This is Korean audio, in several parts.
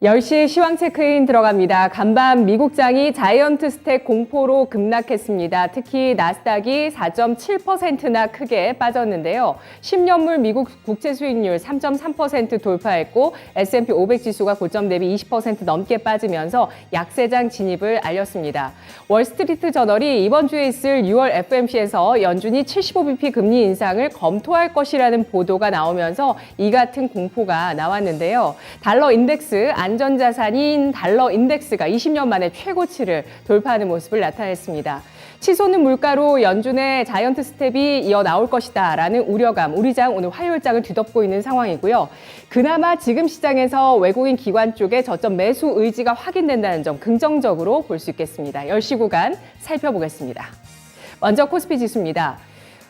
10시 시황 체크인 들어갑니다. 간밤 미국장이 자이언트 스택 공포로 급락했습니다. 특히 나스닥이 4.7%나 크게 빠졌는데요. 10년물 미국 국채 수익률 3.3% 돌파했고 S&P 500 지수가 고점 대비 20% 넘게 빠지면서 약세장 진입을 알렸습니다. 월스트리트 저널이 이번 주에 있을 6월 FOMC에서 연준이 75bp 금리 인상을 검토할 것이라는 보도가 나오면서 이 같은 공포가 나왔는데요. 달러 인덱스 안전자산인 달러 인덱스가 20년 만에 최고치를 돌파하는 모습을 나타냈습니다. 치솟는 물가로 연준의 자이언트 스텝이 이어 나올 것이다라는 우려감, 우리 장 오늘 화요일장을 뒤덮고 있는 상황이고요. 그나마 지금 시장에서 외국인 기관 쪽에 저점 매수 의지가 확인된다는 점 긍정적으로 볼 수 있겠습니다. 10시 구간 살펴보겠습니다. 먼저 코스피 지수입니다.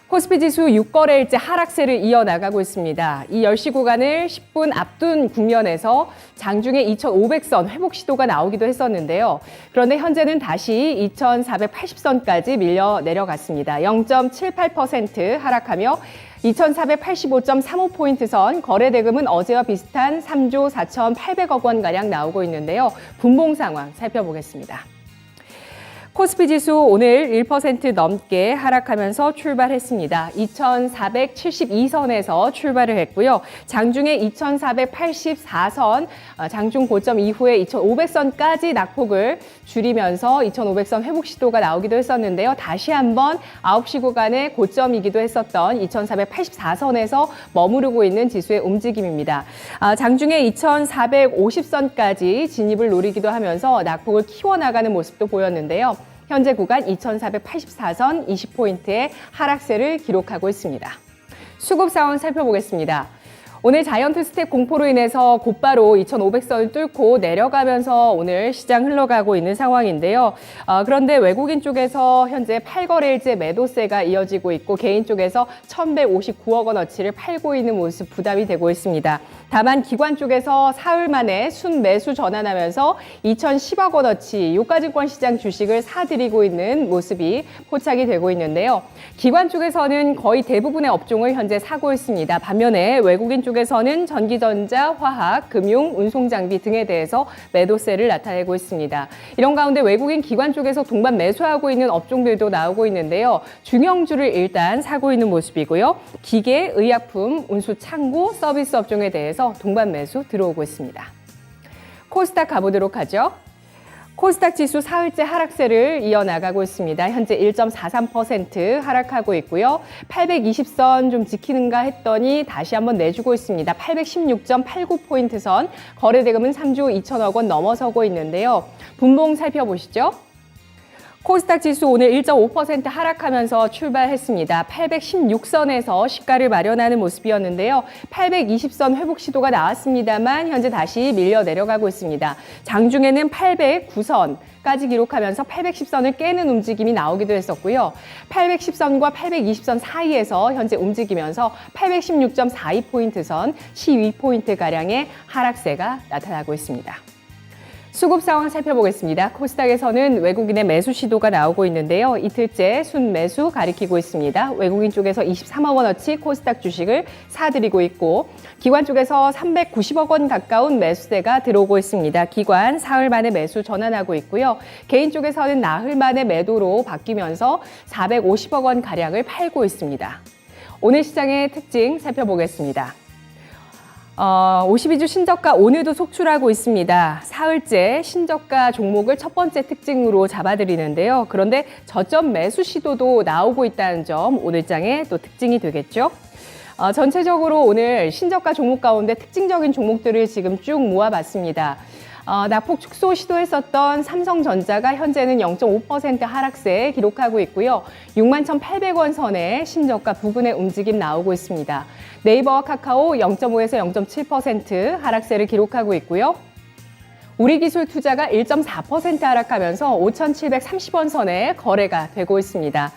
코스피 지수 6거래일째 하락세를 이어나가고 있습니다. 이 10시 구간을 10분 앞둔 국면에서 장중에 2,500선 회복 시도가 나오기도 했었는데요. 그런데 현재는 다시 2,480선까지 밀려 내려갔습니다. 0.78% 하락하며 2,485.35포인트 선, 거래대금은 어제와 비슷한 3조 4,800억 원가량 나오고 있는데요. 분봉 상황 살펴보겠습니다. 코스피 지수 오늘 1% 넘게 하락하면서 출발했습니다. 2,472선에서 출발을 했고요. 장중에 2,484선, 장중 고점 이후에 2,500선까지 낙폭을 줄이면서 2,500선 회복 시도가 나오기도 했었는데요. 다시 한번 9시 구간의 고점이기도 했었던 2,484선에서 머무르고 있는 지수의 움직임입니다. 장중에 2,450선까지 진입을 노리기도 하면서 낙폭을 키워나가는 모습도 보였는데요. 현재 구간 2,484선 20포인트의 하락세를 기록하고 있습니다. 수급 상황 살펴보겠습니다. 오늘 자이언트 스텝 공포로 인해서 곧바로 2,500선을 뚫고 내려가면서 오늘 시장 흘러가고 있는 상황인데요. 그런데 외국인 쪽에서 현재 8거래일째 매도세가 이어지고 있고 개인 쪽에서 1,159억 원어치를 팔고 있는 모습 부담이 되고 있습니다. 다만 기관 쪽에서 사흘 만에 순매수 전환하면서 2,010억 원어치 유가증권 시장 주식을 사들이고 있는 모습이 포착이 되고 있는데요. 기관 쪽에서는 거의 대부분의 업종을 현재 사고 있습니다. 반면에 외국인 쪽에서는 전기전자, 화학, 금융, 운송장비 등에 대해서 매도세를 나타내고 있습니다. 이런 가운데 외국인 기관 쪽에서 동반 매수하고 있는 업종들도 나오고 있는데요. 중형주를 일단 사고 있는 모습이고요. 기계, 의약품, 운수, 창고, 서비스 업종에 대해서 동반 매수 들어오고 있습니다. 코스닥 가보도록 하죠. 코스닥 지수 사흘째 하락세를 이어나가고 있습니다. 현재 1.43% 하락하고 있고요. 820선 좀 지키는가 했더니 다시 한번 내주고 있습니다. 816.89포인트 선, 거래대금은 3조 2천억 원 넘어서고 있는데요. 분봉 살펴보시죠. 코스닥 지수 오늘 1.5% 하락하면서 출발했습니다. 816선에서 시가를 마련하는 모습이었는데요. 820선 회복 시도가 나왔습니다만 현재 다시 밀려 내려가고 있습니다. 장중에는 809선까지 기록하면서 810선을 깨는 움직임이 나오기도 했었고요. 810선과 820선 사이에서 현재 움직이면서 816.42포인트 선 12포인트가량의 하락세가 나타나고 있습니다. 수급 상황 살펴보겠습니다. 코스닥에서는 외국인의 매수 시도가 나오고 있는데요. 이틀째 순매수 가리키고 있습니다. 외국인 쪽에서 23억 원어치 코스닥 주식을 사들이고 있고 기관 쪽에서 390억 원 가까운 매수세가 들어오고 있습니다. 기관 사흘 만에 매수 전환하고 있고요. 개인 쪽에서는 나흘 만에 매도로 바뀌면서 450억 원 가량을 팔고 있습니다. 오늘 시장의 특징 살펴보겠습니다. 52주 신저가 오늘도 속출하고 있습니다. 사흘째 신저가 종목을 첫 번째 특징으로 잡아드리는데요. 그런데 저점 매수 시도도 나오고 있다는 점 오늘장의 또 특징이 되겠죠. 전체적으로 오늘 신저가 종목 가운데 특징적인 종목들을 지금 쭉 모아봤습니다. 낙폭 축소 시도했었던 삼성전자가 현재는 0.5% 하락세 기록하고 있고요. 61,800원 선에 신저가 부근의 움직임 나오고 있습니다. 네이버와 카카오 0.5에서 0.7% 하락세를 기록하고 있고요. 우리기술투자가 1.4% 하락하면서 5,730원 선에 거래가 되고 있습니다.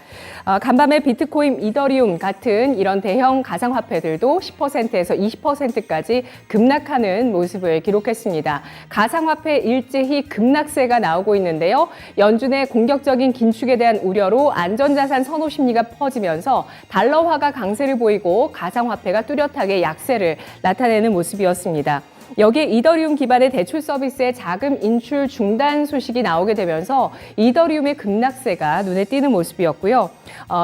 간밤에 비트코인, 이더리움 같은 이런 대형 가상화폐들도 10%에서 20%까지 급락하는 모습을 기록했습니다. 가상화폐 일제히 급락세가 나오고 있는데요. 연준의 공격적인 긴축에 대한 우려로 안전자산 선호 심리가 퍼지면서 달러화가 강세를 보이고 가상화폐가 뚜렷하게 약세를 나타내는 모습이었습니다. 여기에 이더리움 기반의 대출 서비스의 자금 인출 중단 소식이 나오게 되면서 이더리움의 급락세가 눈에 띄는 모습이었고요.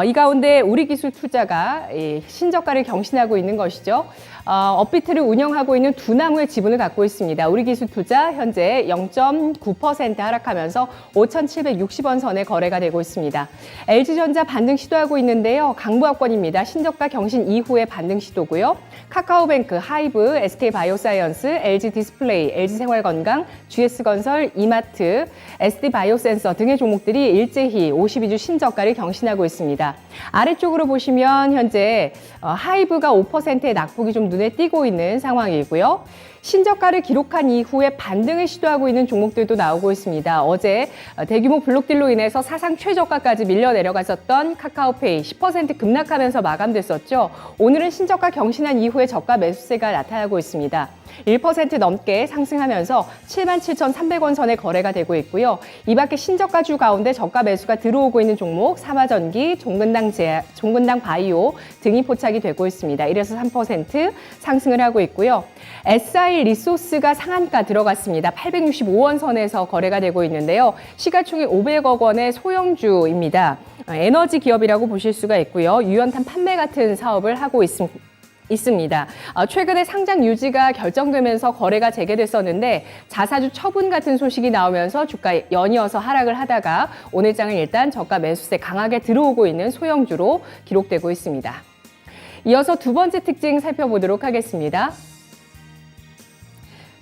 이 가운데 우리기술투자가 신저가를 경신하고 있는 것이죠. 업비트를 운영하고 있는 두나무의 지분을 갖고 있습니다. 우리기술투자 현재 0.9% 하락하면서 5,760원 선에 거래가 되고 있습니다. LG전자 반등 시도하고 있는데요. 강부합권입니다. 신저가 경신 이후의 반등 시도고요. 카카오뱅크, 하이브, SK바이오사이언스, LG디스플레이, LG생활건강, GS건설, 이마트, SD바이오센서 등의 종목들이 일제히 52주 신저가를 경신하고 있습니다. 아래쪽으로 보시면 현재 하이브가 5%의 낙폭이 좀 눈에 띄고 있는 상황이고요. 신저가를 기록한 이후에 반등을 시도하고 있는 종목들도 나오고 있습니다. 어제 대규모 블록딜로 인해서 사상 최저가까지 밀려 내려갔었던 카카오페이 10% 급락하면서 마감됐었죠. 오늘은 신저가 경신한 이후에 저가 매수세가 나타나고 있습니다. 1% 넘게 상승하면서 77,300원 선에 거래가 되고 있고요. 이 밖에 신저가주 가운데 저가 매수가 들어오고 있는 종목 삼화전기, 종근당 바이오 등이 포착이 되고 있습니다. 이래서 3% 상승을 하고 있고요. SI 리소스가 상한가 들어갔습니다. 865원 선에서 거래가 되고 있는데요. 시가총액 500억 원의 소형주입니다. 에너지 기업이라고 보실 수가 있고요. 유연탄 판매 같은 사업을 하고 있습니다. 최근에 상장 유지가 결정되면서 거래가 재개됐었는데 자사주 처분 같은 소식이 나오면서 주가 연이어서 하락을 하다가 오늘 장은 일단 저가 매수세 강하게 들어오고 있는 소형주로 기록되고 있습니다. 이어서 두 번째 특징 살펴보도록 하겠습니다.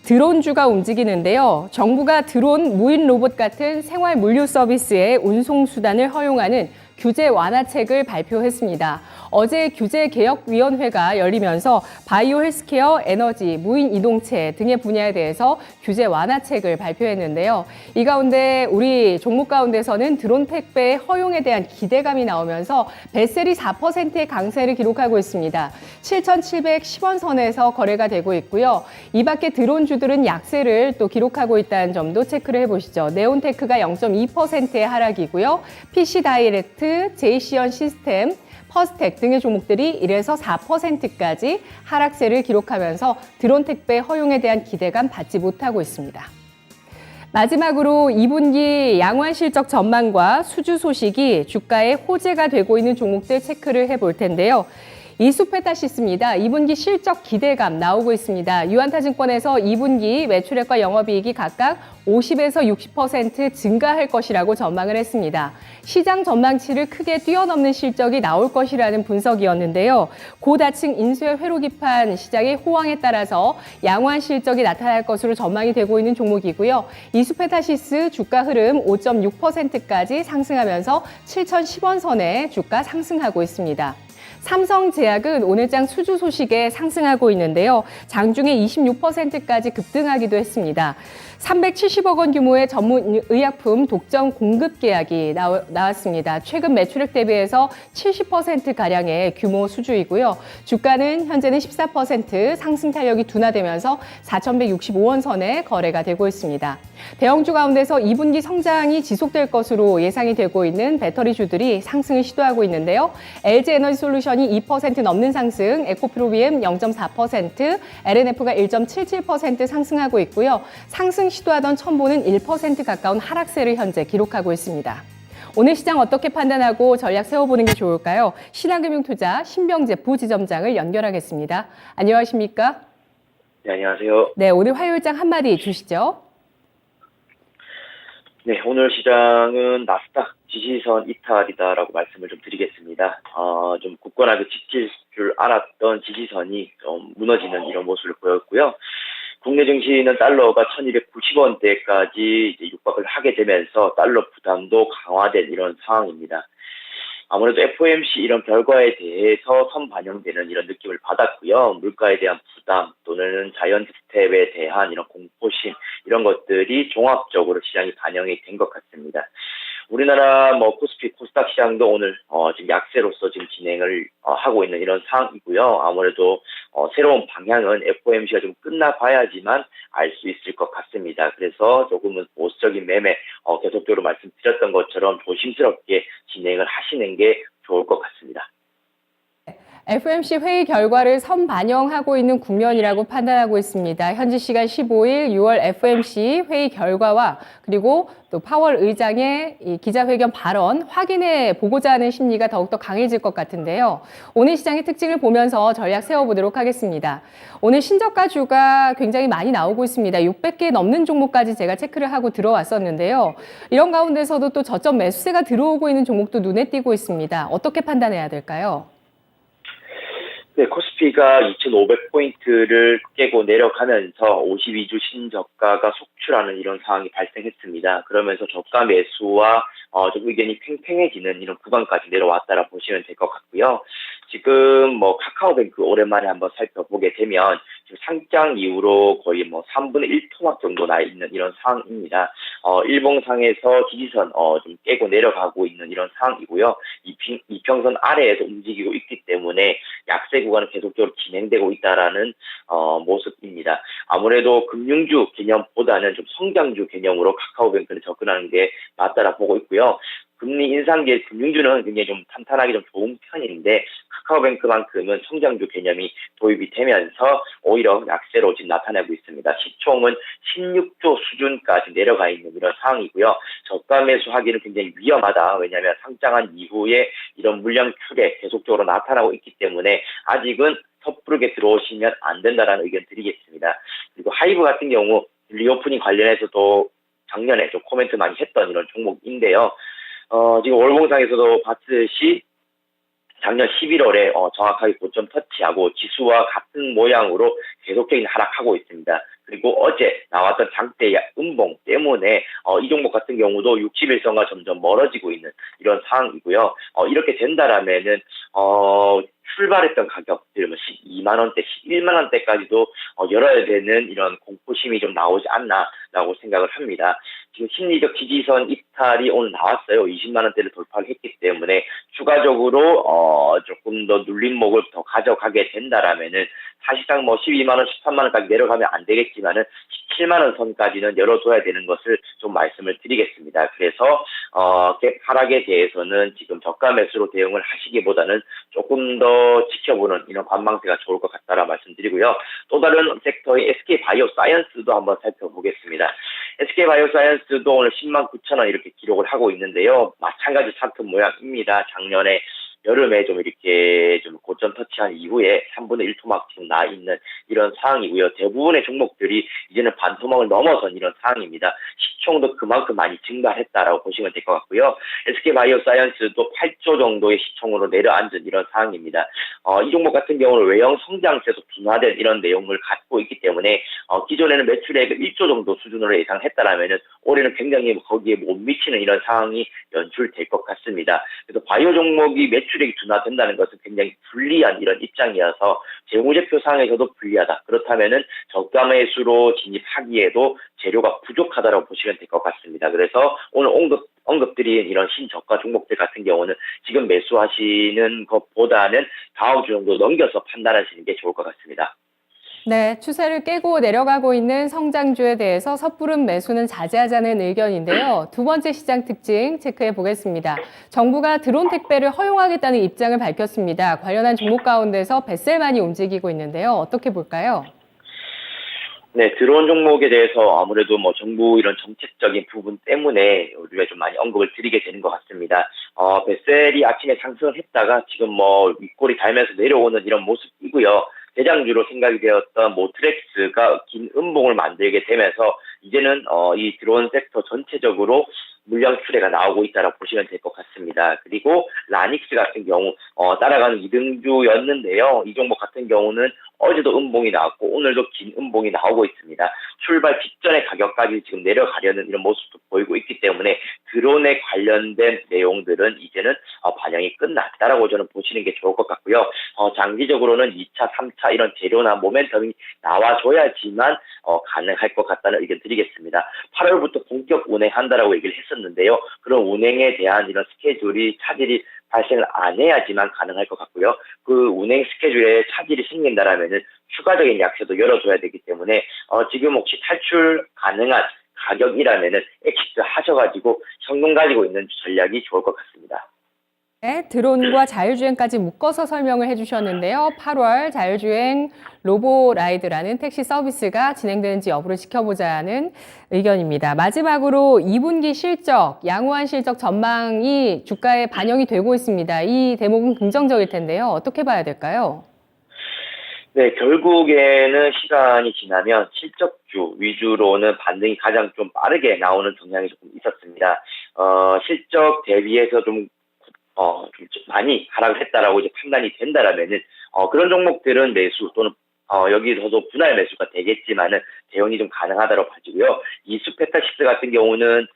드론주가 움직이는데요. 정부가 드론, 무인 로봇 같은 생활 물류 서비스의 운송 수단을 허용하는 규제 완화책을 발표했습니다. 어제 규제개혁위원회가 열리면서 바이오 헬스케어, 에너지, 무인 이동체 등의 분야에 대해서 규제 완화책을 발표했는데요. 이 가운데 우리 종목 가운데서는 드론 택배 허용에 대한 기대감이 나오면서 베셀이 4%의 강세를 기록하고 있습니다. 7,710원 선에서 거래가 되고 있고요. 이 밖에 드론주들은 약세를 또 기록하고 있다는 점도 체크를 해보시죠. 네온테크가 0.2%의 하락이고요. PC다이렉트, 제이시언 시스템, 퍼스텍 등의 종목들이 1에서 4%까지 하락세를 기록하면서 드론 택배 허용에 대한 기대감 받지 못하고 있습니다. 마지막으로 2분기 양호한 실적 전망과 수주 소식이 주가에 호재가 되고 있는 종목들 체크를 해볼 텐데요. 이수페타시스입니다. 2분기 실적 기대감 나오고 있습니다. 유한타증권에서 2분기 매출액과 영업이익이 각각 50에서 60% 증가할 것이라고 전망을 했습니다. 시장 전망치를 크게 뛰어넘는 실적이 나올 것이라는 분석이었는데요. 고다층 인수의 회로 기판 시장의 호황에 따라서 양호한 실적이 나타날 것으로 전망이 되고 있는 종목이고요. 이수페타시스 주가 흐름 5.6%까지 상승하면서 7,010원 선에 주가 상승하고 있습니다. 삼성제약은 오늘장 수주 소식에 상승하고 있는데요. 장중에 26%까지 급등하기도 했습니다. 370억 원 규모의 전문 의약품 독점 공급 계약이 나왔습니다. 최근 매출액 대비해서 70%가량의 규모 수주이고요. 주가는 현재는 14% 상승 탄력이 둔화되면서 4,165원 선에 거래가 되고 있습니다. 대형주 가운데서 2분기 성장이 지속될 것으로 예상이 되고 있는 배터리주들이 상승을 시도하고 있는데요. LG에너지솔루션이 2% 넘는 상승, 에코프로비엠 0.4%, LNF가 1.77% 상승하고 있고요. 상승 시도하던 첨보는 1% 가까운 하락세를 현재 기록하고 있습니다. 오늘 시장 어떻게 판단하고 전략 세워보는 게 좋을까요? 신한금융투자 신병재 부지점장을 연결하겠습니다. 안녕하십니까? 네, 안녕하세요. 네, 오늘 화요일장 한마디 주시죠. 네, 오늘 시장은 나스닥 지지선 이탈이다라고 말씀을 좀 드리겠습니다. 좀 굳건하게 지킬 줄 알았던 지지선이 좀 무너지는 이런 모습을 보였고요. 국내 증시는 달러가 1290원대까지 이제 육박을 하게 되면서 달러 부담도 강화된 이런 상황입니다. 아무래도 FOMC 이런 결과에 대해서 선반영되는 이런 느낌을 받았고요. 물가에 대한 부담 또는 자이언트 스텝에 대한 이런 공포심 이런 것들이 종합적으로 시장이 반영이 된 것 같습니다. 우리나라 코스피, 코스닥 시장도 오늘 지금 약세로서 지금 진행을 하고 있는 이런 상황이고요. 아무래도 새로운 방향은 FOMC가 좀 끝나봐야지만 알 수 있을 것 같습니다. 그래서 조금은 보수적인 매매 계속적으로 말씀드렸던 것처럼 조심스럽게 진행을 하시는 게 좋을 것 같습니다. FOMC 회의 결과를 선반영하고 있는 국면이라고 판단하고 있습니다. 현지 시간 15일 6월 FOMC 회의 결과와 그리고 또 파월 의장의 이 기자회견 발언 확인해 보고자 하는 심리가 더욱더 강해질 것 같은데요. 오늘 시장의 특징을 보면서 전략 세워보도록 하겠습니다. 오늘 신저가주가 굉장히 많이 나오고 있습니다. 600개 넘는 종목까지 제가 체크를 하고 들어왔었는데요. 이런 가운데서도 또 저점 매수세가 들어오고 있는 종목도 눈에 띄고 있습니다. 어떻게 판단해야 될까요? 네, 코스피가 2,500포인트를 깨고 내려가면서 52주 신저가가 속출하는 이런 상황이 발생했습니다. 그러면서 저가 매수와 좀 의견이 팽팽해지는 이런 구간까지 내려왔다라 보시면 될 것 같고요. 지금 뭐 카카오뱅크 오랜만에 한번 살펴보게 되면 지금 상장 이후로 거의 뭐 3분의 1 토막 정도 나 있는 이런 상황입니다. 일봉상에서 지지선 좀 깨고 내려가고 있는 이런 상황이고요. 이평선 아래에서 움직이고 있기 때문에 약세 구간은 계속적으로 진행되고 있다라는 모습입니다. 아무래도 금융주 개념보다는 좀 성장주 개념으로 카카오뱅크는 접근하는 게 맞다라 보고 있고요. 금리 인상기에 금융주는 굉장히 좀 탄탄하게 좀 좋은 편인데 카카오뱅크만큼은 성장주 개념이 도입이 되면서 오히려 약세로 지금 나타나고 있습니다. 시총은 16조 수준까지 내려가 있는 이런 상황이고요. 저가 매수하기는 굉장히 위험하다. 왜냐하면 상장한 이후에 이런 물량 출에 계속적으로 나타나고 있기 때문에 아직은 섣부르게 들어오시면 안 된다라는 의견 드리겠습니다. 그리고 하이브 같은 경우 리오프닝 관련해서도 작년에 좀 코멘트 많이 했던 이런 종목인데요. 지금 월봉상에서도 봤듯이 작년 11월에 정확하게 고점 터치하고 지수와 같은 모양으로 계속적인 하락하고 있습니다. 그리고 어제 나왔던 장대 음봉 때문에 이 종목 같은 경우도 60일선과 점점 멀어지고 있는 이런 상황이고요. 이렇게 된다라면은 출발했던 가격들 12만 원대, 11만 원대까지도 열어야 되는 이런 공포심이 좀 나오지 않나라고 생각을 합니다. 지금 심리적 지지선 이탈이 오늘 나왔어요. 20만 원대를 돌파를 했기 때문에 추가적으로 조금 더 눌림목을 더 가져가게 된다라면은 사실상 뭐 12만 원, 13만 원까지 내려가면 안 되겠지만은 17만 원 선까지는 열어둬야 되는 것을 좀 말씀을 드리겠습니다. 그래서 갭 하락에 대해서는 지금 저가 매수로 대응을 하시기보다는 조금 더 지켜보는 이런 관망세가 좋을 것 같다라 말씀드리고요. 또 다른 섹터의 SK바이오사이언스도 한번 살펴보겠습니다. SK바이오사이언스도 오늘 10만 9천 원 이렇게 기록을 하고 있는데요. 마찬가지 차트 모양입니다. 작년에 여름에 좀 이렇게 좀 고점 터치한 이후에 3분의 1 토막 지금 나 있는 이런 상황이고요. 대부분의 종목들이 이제는 반 토막을 넘어선 이런 상황입니다. 시총도 그만큼 많이 증가했다라고 보시면 될 것 같고요. SK바이오사이언스도 8조 정도의 시총으로 내려앉은 이런 상황입니다. 이 종목 같은 경우는 외형 성장세도 둔화된 이런 내용을 갖고 있기 때문에 기존에는 매출액을 1조 정도 수준으로 예상했다라면은 올해는 굉장히 거기에 못 미치는 이런 상황이 연출될 것 같습니다. 그래서 바이오 종목이 매출액이 둔화된다는 것은 굉장히 불리한 이런 입장이어서 재무제표상에서도 불리하다. 그렇다면은 저가 매수로 진입하기에도 재료가 부족하다고 보시면 될 것 같습니다. 그래서 오늘 언급드린 이런 신저가 종목들 같은 경우는 지금 매수하시는 것보다는 다음 주 정도 넘겨서 판단하시는 게 좋을 것 같습니다. 네, 추세를 깨고 내려가고 있는 성장주에 대해서 섣부른 매수는 자제하자는 의견인데요. 두 번째 시장 특징 체크해 보겠습니다. 정부가 드론 택배를 허용하겠다는 입장을 밝혔습니다. 관련한 종목 가운데서 뱃셀만이 움직이고 있는데요. 어떻게 볼까요? 네, 드론 종목에 대해서 아무래도 뭐 정부 이런 정책적인 부분 때문에 우리가 좀 많이 언급을 드리게 되는 것 같습니다. 뱃셀이 아침에 상승을 했다가 지금 뭐 윗골이 달면서 내려오는 이런 모습이고요. 대장주로 생각이 되었던 모트렉스가 긴 음봉을 만들게 되면서 이제는 이 드론 섹터 전체적으로 물량 출회가 나오고 있다고 보시면 될 것 같습니다. 그리고 라닉스 같은 경우 따라가는 2등주였는데요. 이 종목 같은 경우는 어제도 음봉이 나왔고 오늘도 긴 음봉이 나오고 있습니다. 출발 직전의 가격까지 지금 내려가려는 이런 모습도 보이고 있기 때문에 드론에 관련된 내용들은 이제는 반영이 끝났다라고 저는 보시는 게 좋을 것 같고요. 장기적으로는 2차, 3차 이런 재료나 모멘텀이 나와줘야지만 가능할 것 같다는 의견 드리겠습니다. 8월부터 본격 운행한다라고 얘기를 했었는데요. 그런 운행에 대한 이런 스케줄이 차질이 발생을 안 해야지만 가능할 것 같고요. 그 운행 스케줄에 차질이 생긴다라면은 추가적인 약세도 열어줘야 되기 때문에 지금 혹시 탈출 가능한 가격이라면은 엑시트 하셔가지고 현금 가지고 있는 전략이 좋을 것 같습니다. 네, 드론과 자율주행까지 묶어서 설명을 해주셨는데요. 8월 자율주행 로보라이드라는 택시 서비스가 진행되는지 여부를 지켜보자는 의견입니다. 마지막으로 2분기 실적, 양호한 실적 전망이 주가에 반영이 되고 있습니다. 이 대목은 긍정적일 텐데요. 어떻게 봐야 될까요? 네, 결국에는 시간이 지나면 실적주 위주로는 반등이 가장 좀 빠르게 나오는 경향이 조금 있었습니다. 실적 대비해서 좀 많이 하락을 했다라고 이제 판단이 된다라면은, 그런 종목들은 매수 또는, 여기서도 분할 매수가 되겠지만은, 대응이 좀 가능하다고 봐지고요. 이 스페타시스 같은 경우는,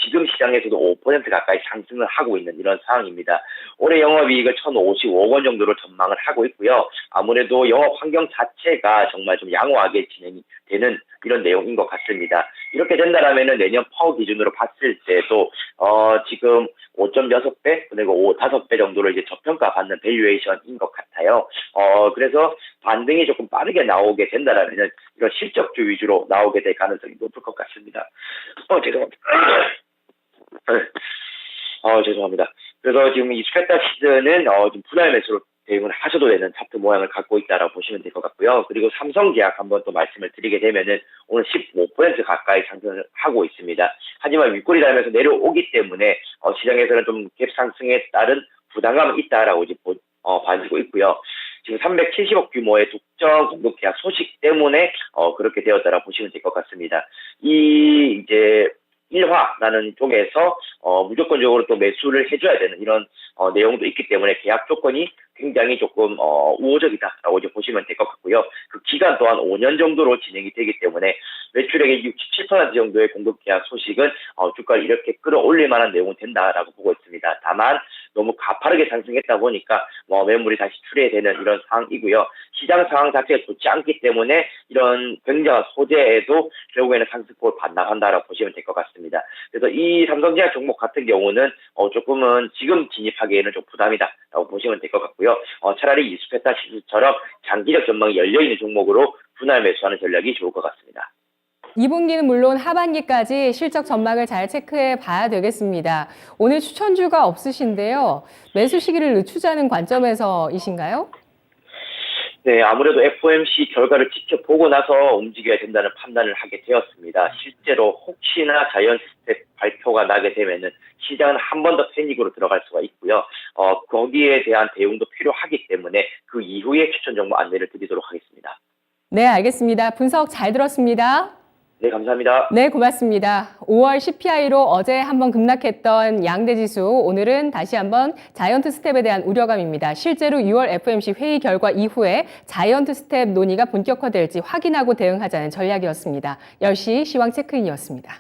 지금 시장에서도 5% 가까이 상승을 하고 있는 이런 상황입니다. 올해 영업이익을 1,055억 원 정도로 전망을 하고 있고요. 아무래도 영업 환경 자체가 정말 좀 양호하게 진행이 되는 이런 내용인 것 같습니다. 이렇게 된다라면은 내년 파워 기준으로 봤을 때도, 지금 5.6배, 그리고 5배 정도로 이제 저평가 받는 밸류에이션인 것 같아요. 그래서 반등이 조금 빠르게 나오게 된다라면은 이런 실적주 위주로 나오게 될 가능성이 높을 것 같습니다. 죄송합니다. 죄송합니다. 그래서 지금 이 스페타 시즌은 좀 분할 매수로 대응을 하셔도 되는 차트 모양을 갖고 있다라고 보시면 될 것 같고요. 그리고 삼성제약 한번 또 말씀을 드리게 되면은 오늘 15% 가까이 상승을 하고 있습니다. 하지만 윗골이 달면서 내려오기 때문에 시장에서는 좀 갭 상승에 따른 부담감은 있다라고 이제 봐지고 있고요. 지금 370억 규모의 독점 공급 계약 소식 때문에 그렇게 되었다라고 보시면 될 것 같습니다. 이제 일화라는 쪽에서 무조건적으로 또 매수를 해줘야 되는 이런 내용도 있기 때문에 계약 조건이 굉장히 조금 우호적이다라고 이제 보시면 될 것 같고요. 그 기간 또한 5년 정도로 진행이 되기 때문에 매출액의 67% 정도의 공급 계약 소식은 주가를 이렇게 끌어올릴 만한 내용은 된다라고 보고 있습니다. 다만 너무 가파르게 상승했다 보니까 매물이 다시 출회되는 이런 상황이고요. 시장 상황 자체가 좋지 않기 때문에 이런 굉장한 소재에도 결국에는 상승폭을 반납한다라고 보시면 될 것 같습니다. 그래서 이 삼성제약 종목 같은 경우는 조금은 지금 진입하기에는 좀 부담이다라고 보시면 될 것 같고요. 차라리 이스페타 시스처럼 장기적 전망이 열려있는 종목으로 분할 매수하는 전략이 좋을 것 같습니다. 2분기는 물론 하반기까지 실적 전망을 잘 체크해 봐야 되겠습니다. 오늘 추천주가 없으신데요. 매수 시기를 늦추자는 관점에서이신가요? 네, 아무래도 FOMC 결과를 지켜보고 나서 움직여야 된다는 판단을 하게 되었습니다. 실제로 혹시나 자이언트 스텝 발표가 나게 되면은 시장은 한 번 더 패닉으로 들어갈 수가 있고요. 거기에 대한 대응도 필요하기 때문에 그 이후에 추천 정보 안내를 드리도록 하겠습니다. 네, 알겠습니다. 분석 잘 들었습니다. 네, 감사합니다. 네, 고맙습니다. 5월 CPI로 어제 한번 급락했던 양대지수, 오늘은 다시 한번 자이언트 스텝에 대한 우려감입니다. 실제로 6월 FOMC 회의 결과 이후에 자이언트 스텝 논의가 본격화될지 확인하고 대응하자는 전략이었습니다. 10시 시황 체크인이었습니다.